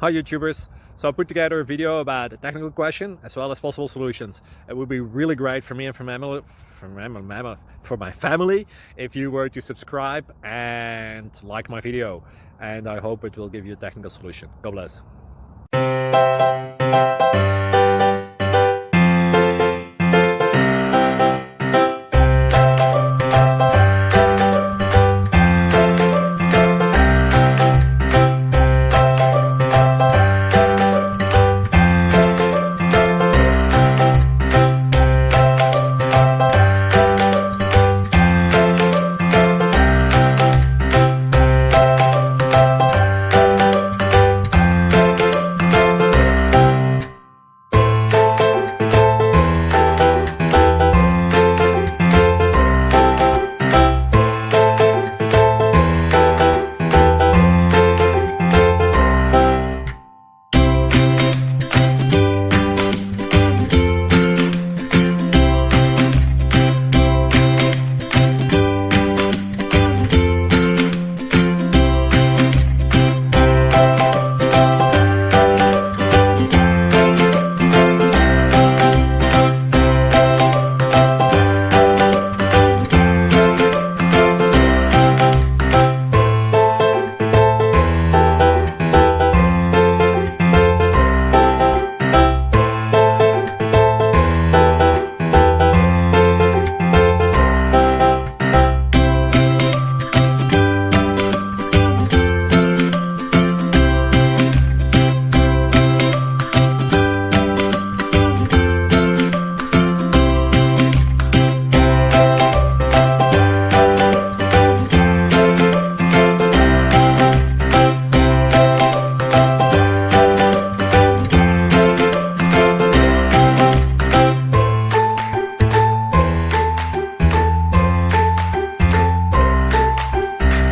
Hi YouTubers! So I put together a video about a technical question as well as possible solutions. It would be really great for me and for my family if you were to subscribe and like my video, and I hope it will give you a technical solution. God bless.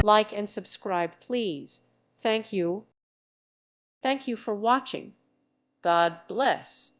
Like and subscribe, please. Thank you. Thank you for watching. God bless.